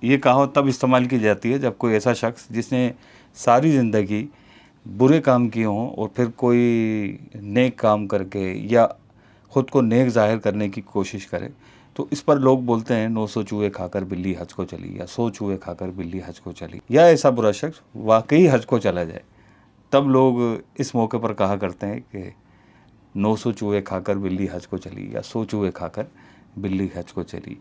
یہ کہاوت تب استعمال کی جاتی ہے جب کوئی ایسا شخص جس نے ساری زندگی برے کام کیے ہوں اور پھر کوئی نیک کام کر کے یا خود کو نیک ظاہر کرنے کی کوشش کرے، تو اس پر لوگ بولتے ہیں 900 چوہے کھا کر بلی حج کو چلی، یا 100 چوہے کھا کر بلی حج کو چلی، یا ایسا برا شخص واقعی حج کو چلا جائے، تب لوگ اس موقع پر کہا کرتے ہیں کہ 900 چوہے کھا کر بلی حج کو چلی، یا 100 چوہے کھا کر بلی حج کو چلی۔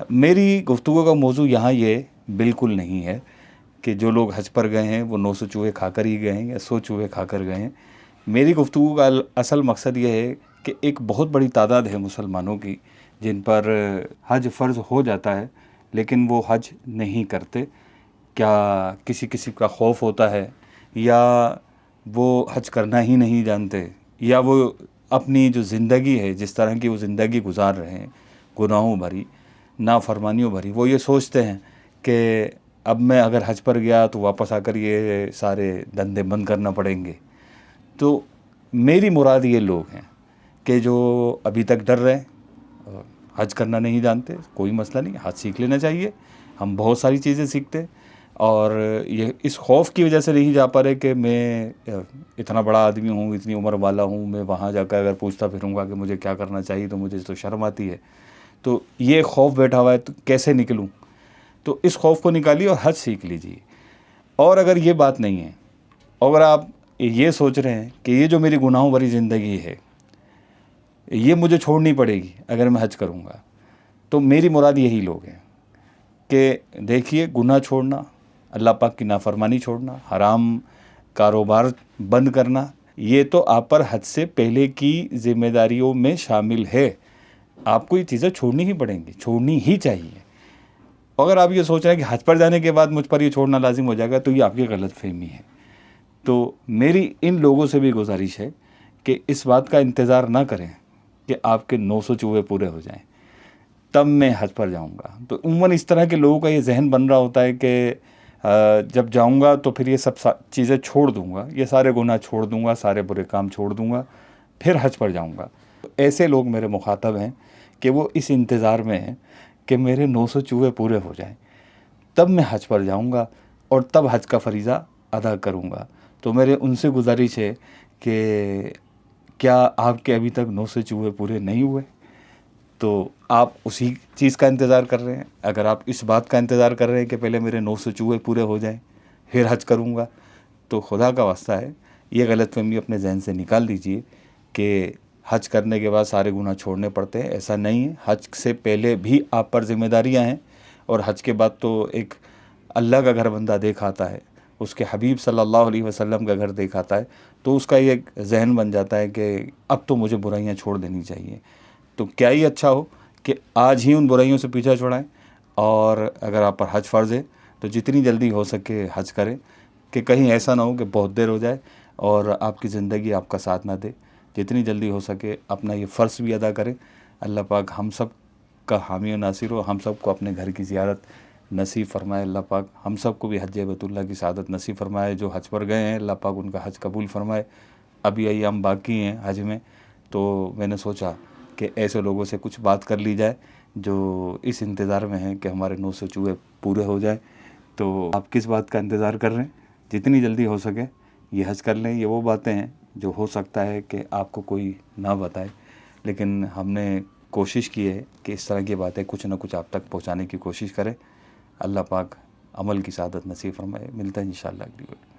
میری گفتگو کا موضوع یہاں یہ بالکل نہیں ہے کہ جو لوگ حج پر گئے ہیں وہ 900 چوہے کھا کر ہی گئے ہیں یا 100 چوہے کھا کر گئے ہیں۔ میری گفتگو کا اصل مقصد یہ ہے کہ ایک بہت بڑی تعداد ہے مسلمانوں کی جن پر حج فرض ہو جاتا ہے لیکن وہ حج نہیں کرتے۔ کیا کسی کا خوف ہوتا ہے، یا وہ حج کرنا ہی نہیں جانتے، یا وہ اپنی جو زندگی ہے جس طرح کی وہ زندگی گزار رہے ہیں گناہوں بھری، نافرمانیوں بھری، وہ یہ سوچتے ہیں کہ اب میں اگر حج پر گیا تو واپس آ کر یہ سارے دندے بند کرنا پڑیں گے۔ تو میری مراد یہ لوگ ہیں کہ جو ابھی تک ڈر رہے ہیں، حج کرنا نہیں جانتے، کوئی مسئلہ نہیں، حج سیکھ لینا چاہیے۔ ہم بہت ساری چیزیں سیکھتے ہیں، اور یہ اس خوف کی وجہ سے نہیں جا پا رہے کہ میں اتنا بڑا آدمی ہوں، اتنی عمر والا ہوں، میں وہاں جا کر اگر پوچھتا پھروں گا کہ مجھے کیا کرنا چاہیے تو مجھے تو شرم آتی ہے، تو یہ خوف بیٹھا ہوا ہے، تو کیسے نکلوں؟ تو اس خوف کو نکالیے اور حج سیکھ لیجیے۔ اور اگر یہ بات نہیں ہے، اگر آپ یہ سوچ رہے ہیں کہ یہ جو میری گناہوں بھری زندگی ہے یہ مجھے چھوڑنی پڑے گی اگر میں حج کروں گا، تو میری مراد یہی لوگ ہیں کہ دیکھیے، گناہ چھوڑنا، اللہ پاک کی نافرمانی چھوڑنا، حرام کاروبار بند کرنا، یہ تو آپ پر حج سے پہلے کی ذمہ داریوں میں شامل ہے۔ آپ کو یہ چیزیں چھوڑنی ہی پڑیں گی، چھوڑنی ہی چاہیے۔ اگر آپ یہ سوچ رہے ہیں کہ حج پر جانے کے بعد مجھ پر یہ چھوڑنا لازم ہو جائے گا، تو یہ آپ کی غلط فہمی ہے۔ تو میری ان لوگوں سے بھی گزارش ہے کہ اس بات کا انتظار نہ کریں کہ آپ کے 900 چوہے پورے ہو جائیں تب میں حج پر جاؤں گا۔ تو عموماً اس طرح کے لوگوں کا یہ ذہن بن رہا ہوتا ہے کہ جب جاؤں گا تو پھر یہ سب چیزیں چھوڑ دوں گا، یہ سارے گناہ چھوڑ دوں گا، سارے برے کام چھوڑ دوں گا، پھر حج پر جاؤں گا۔ ایسے لوگ میرے مخاطب ہیں کہ وہ اس انتظار میں ہیں کہ میرے 900 چوہے پورے ہو جائیں تب میں حج پر جاؤں گا اور تب حج کا فریضہ ادا کروں گا۔ تو میرے ان سے گزارش ہے کہ کیا آپ کے ابھی تک 900 چوہے پورے نہیں ہوئے؟ تو آپ اسی چیز کا انتظار کر رہے ہیں۔ اگر آپ اس بات کا انتظار کر رہے ہیں کہ پہلے میرے 900 چوہے پورے ہو جائیں پھر حج کروں گا، تو خدا کا واسطہ ہے یہ غلط فہمی اپنے ذہن سے نکال دیجئے کہ حج کرنے کے بعد سارے گناہ چھوڑنے پڑتے ہیں۔ ایسا نہیں ہے، حج سے پہلے بھی آپ پر ذمہ داریاں ہیں، اور حج کے بعد تو ایک اللہ کا گھر بندہ دیکھ آتا ہے، اس کے حبیب صلی اللہ علیہ وسلم کا گھر دیکھ آتا ہے، تو اس کا یہ ایک ذہن بن جاتا ہے کہ اب تو مجھے برائیاں چھوڑ دینی چاہیے۔ تو کیا ہی اچھا ہو کہ آج ہی ان برائیوں سے پیچھا چھڑائیں، اور اگر آپ پر حج فرض ہے تو جتنی جلدی ہو سکے حج کریں، کہ کہیں ایسا نہ ہو کہ بہت دیر ہو جائے اور آپ کی زندگی آپ کا ساتھ نہ دے۔ جتنی جلدی ہو سکے اپنا یہ فرض بھی ادا کریں۔ اللہ پاک ہم سب کا حامی و ناصر ہو، ہم سب کو اپنے گھر کی زیارت نصیب فرمائے۔ اللہ پاک ہم سب کو بھی حج بیت اللہ کی سعادت نصیب فرمائے۔ جو حج پر گئے ہیں اللہ پاک ان کا حج قبول فرمائے۔ ابھی ایام باقی ہیں حج میں، تو میں نے سوچا کہ ایسے لوگوں سے کچھ بات کر لی جائے جو اس انتظار میں ہیں کہ ہمارے 900 چوہے پورے ہو جائیں۔ تو آپ کس بات کا انتظار کر رہے ہیں؟ جتنی جلدی ہو سکے یہ حج کر لیں۔ یہ وہ باتیں ہیں جو ہو سکتا ہے کہ آپ کو کوئی نہ بتائے، لیکن ہم نے کوشش کی ہے کہ اس طرح کی باتیں کچھ نہ کچھ آپ تک پہنچانے کی کوشش کریں۔ اللہ پاک عمل کی سعادت نصیب فرمائے۔ ملتا ہے انشاءاللہ اگلی بار۔